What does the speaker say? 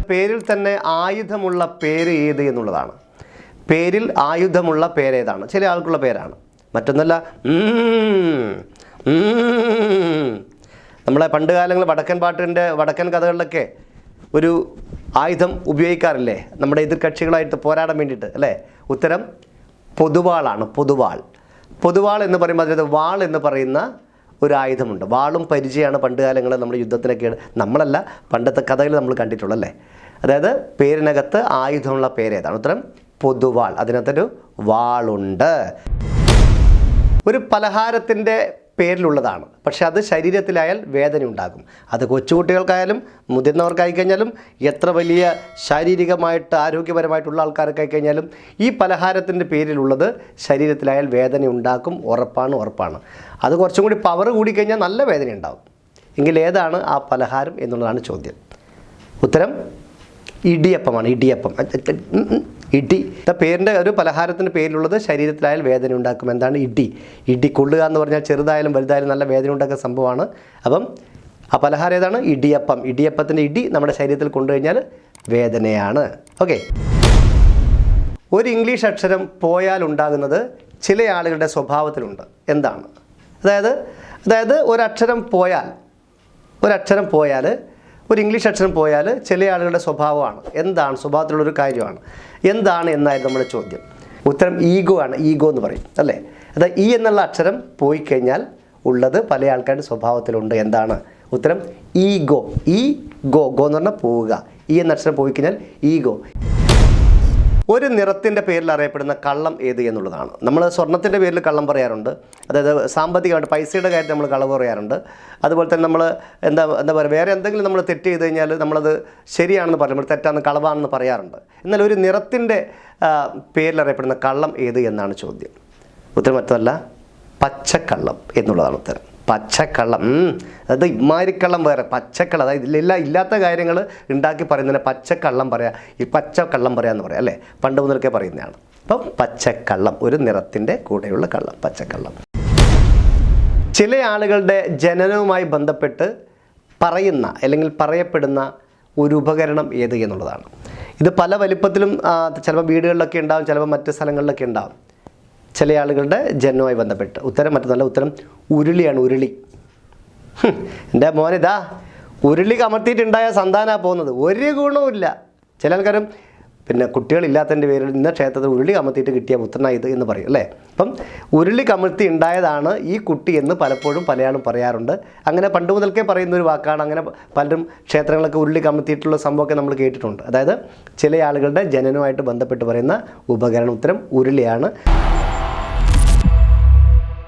പേരിൽ തന്നെ ആയുധമുള്ള പേര് ഏത് എന്നുള്ളതാണ്. പേരിൽ ആയുധമുള്ള പേരേതാണ്? ചില ആൾക്കുള്ള പേരാണ്, മറ്റൊന്നല്ല. നമ്മളെ പണ്ട് കാലങ്ങളിൽ വടക്കൻ കഥകളിലൊക്കെ ഒരു ആയുധം ഉപയോഗിക്കാറില്ലേ നമ്മുടെ എതിർകക്ഷികളായിട്ട് പോരാടാൻ വേണ്ടിയിട്ട്, അല്ലേ? ഉത്തരം പൊതുവാളാണ്. പൊതുവാൾ എന്ന് പറയുമ്പോൾ അതിനകത്ത് വാൾ എന്ന് പറയുന്ന ഒരു ആയുധമുണ്ട്. വാളും പരിചയമാണ് പണ്ട് കാലങ്ങളിൽ നമ്മുടെ യുദ്ധത്തിലൊക്കെ നമ്മളല്ല പണ്ടത്തെ കഥകൾ നമ്മൾ കണ്ടിട്ടുള്ളൂ, അതായത് പേരിനകത്ത് ആയുധമുള്ള പേരേതാണ്? ഉത്തരം പൊതുവാൾ. അതിനകത്തൊരു വാളുണ്ട്. ഒരു പലഹാരത്തിൻ്റെ പേരിലുള്ളതാണ്, പക്ഷെ അത് ശരീരത്തിലായാൽ വേദന ഉണ്ടാകും. അത് കൊച്ചുകുട്ടികൾക്കായാലും മുതിർന്നവർക്കായി കഴിഞ്ഞാലും എത്ര വലിയ ശാരീരികമായിട്ട് ആരോഗ്യപരമായിട്ടുള്ള ആൾക്കാർക്കായി കഴിഞ്ഞാലും ഈ പലഹാരത്തിൻ്റെ പേരിലുള്ളത് ശരീരത്തിലായാൽ വേദന ഉണ്ടാക്കും. ഉറപ്പാണ്. അത് കുറച്ചും കൂടി പവർ കൂടിക്കഴിഞ്ഞാൽ നല്ല വേദന ഉണ്ടാകും. എങ്കിൽ ഏതാണ് ആ പലഹാരം എന്നുള്ളതാണ് ചോദ്യം. ഉത്തരം ഇടിയപ്പമാണ്. ഇടി പേരിൻ്റെ ഒരു പലഹാരത്തിൻ്റെ പേരിലുള്ളത് ശരീരത്തിലായാൽ വേദന ഉണ്ടാക്കും. എന്താണ്? ഇടി കൊള്ളുക എന്ന് പറഞ്ഞാൽ ചെറുതായാലും വലുതായാലും നല്ല വേദന ഉണ്ടാക്കുന്ന സംഭവമാണ്. അപ്പം ആ പലഹാരം ഏതാണ്? ഇടിയപ്പം. ഇടിയപ്പത്തിൻ്റെ ഇടി നമ്മുടെ ശരീരത്തിൽ കൊണ്ടുകഴിഞ്ഞാൽ വേദനയാണ്. ഓക്കെ. ഒരു ഇംഗ്ലീഷ് അക്ഷരം പോയാൽ ഉണ്ടാകുന്നത് ചില ആളുകളുടെ സ്വഭാവത്തിലുണ്ട്. എന്താണ്? അതായത് ഒരക്ഷരം പോയാൽ ഒരു ഇംഗ്ലീഷ് അക്ഷരം പോയാൽ ചില ആളുകളുടെ സ്വഭാവമാണ്. എന്താണ്? സ്വഭാവത്തിലുള്ളൊരു കാര്യമാണ്. എന്താണ് എന്നായിരുന്നു നമ്മുടെ ചോദ്യം. ഉത്തരം ഈഗോ ആണ്. ഈഗോ എന്ന് പറയും, അല്ലേ? അതായത് ഈ എന്നുള്ള അക്ഷരം പോയി കഴിഞ്ഞാൽ ഉള്ളത് പല ആൾക്കാരുടെ സ്വഭാവത്തിലുണ്ട്. എന്താണ്? ഉത്തരം ഈഗോ. ഗോ എന്ന് പറഞ്ഞാൽ പോവുക. ഈ എന്ന അക്ഷരം പോയി കഴിഞ്ഞാൽ ഈഗോ. ഒരു നിറത്തിൻ്റെ പേരിൽ അറിയപ്പെടുന്ന കള്ളം ഏത് എന്നുള്ളതാണ്. നമ്മൾ സ്വർണത്തിൻ്റെ പേരിൽ കള്ളം പറയാറുണ്ട്, അതായത് സാമ്പത്തികമായിട്ട് പൈസയുടെ കാര്യത്തിൽ നമ്മൾ കളവ് പറയാറുണ്ട്. അതുപോലെ തന്നെ നമ്മൾ എന്താ പറയുക, വേറെ എന്തെങ്കിലും നമ്മൾ തെറ്റ് ചെയ്ത് കഴിഞ്ഞാൽ നമ്മളത് ശരിയാണെന്ന് പറയും, നമ്മൾ തെറ്റാണെന്ന് കളവാണെന്ന് പറയാറുണ്ട്. എന്നാൽ ഒരു നിറത്തിൻ്റെ പേരിൽ അറിയപ്പെടുന്ന കള്ളം ഏത് എന്നാണ് ചോദ്യം. ഉത്തരം മറ്റല്ല, പച്ചക്കള്ളം എന്നുള്ളതാണ് ഉത്തരം. പച്ചക്കള്ളം. അതായത് ഇമാരിക്കള്ളം വേറെ, പച്ചക്കള്ളം. അതായത് ഇല്ലാത്ത കാര്യങ്ങൾ ഉണ്ടാക്കി പറയുന്നതിനെ പച്ചക്കള്ളം പറയാം, ഈ പച്ചക്കള്ളം പറയാമെന്ന് പറയാം, അല്ലേ? പണ്ട് മുതൽക്കേ പറയുന്നതാണ്. അപ്പം പച്ചക്കള്ളം, ഒരു നിറത്തിൻ്റെ കൂടെയുള്ള കള്ളം, പച്ചക്കള്ളം. ചില ആളുകളുടെ ജനനവുമായി ബന്ധപ്പെട്ട് പറയുന്ന അല്ലെങ്കിൽ പറയപ്പെടുന്ന ഒരു ഉപകരണം ഏത് എന്നുള്ളതാണ്. ഇത് പല വലിപ്പത്തിലും ചിലപ്പോൾ വീടുകളിലൊക്കെ ഉണ്ടാകും, ചിലപ്പോൾ മറ്റ് സ്ഥലങ്ങളിലൊക്കെ ഉണ്ടാകും. ചില ആളുകളുടെ ജനനവുമായി ബന്ധപ്പെട്ട്. ഉത്തരം മറ്റൊന്നല്ല, ഉത്തരം ഉരുളിയാണ്. ഉരുളി. എൻ്റെ മോനിതാ ഉരുളി കമർത്തിയിട്ടുണ്ടായ സന്താനാണ് പോകുന്നത്, ഒരു ഗുണവുമില്ല. ചില ആൾക്കാരും പിന്നെ കുട്ടികളില്ലാത്തതിൻ്റെ പേരിൽ ഇന്ന ക്ഷേത്രത്തിൽ ഉരുളി കമർത്തിയിട്ട് കിട്ടിയ പുത്രനാണ് ഇത് എന്ന് പറയും, അല്ലേ? അപ്പം ഉരുളി കമർത്തി ഉണ്ടായതാണ് ഈ കുട്ടി എന്ന് പലപ്പോഴും പലയാളും പറയാറുണ്ട്. അങ്ങനെ പണ്ട് മുതൽക്കേ പറയുന്ന ഒരു വാക്കാണ്. അങ്ങനെ പലരും ക്ഷേത്രങ്ങളൊക്കെ ഉരുളി കമർത്തിയിട്ടുള്ള സംഭവമൊക്കെ നമ്മൾ കേട്ടിട്ടുണ്ട്. അതായത് ചില ആളുകളുടെ ജനനവുമായിട്ട് ബന്ധപ്പെട്ട് പറയുന്ന ഉപകരണം. ഉത്തരം ഉരുളിയാണ്.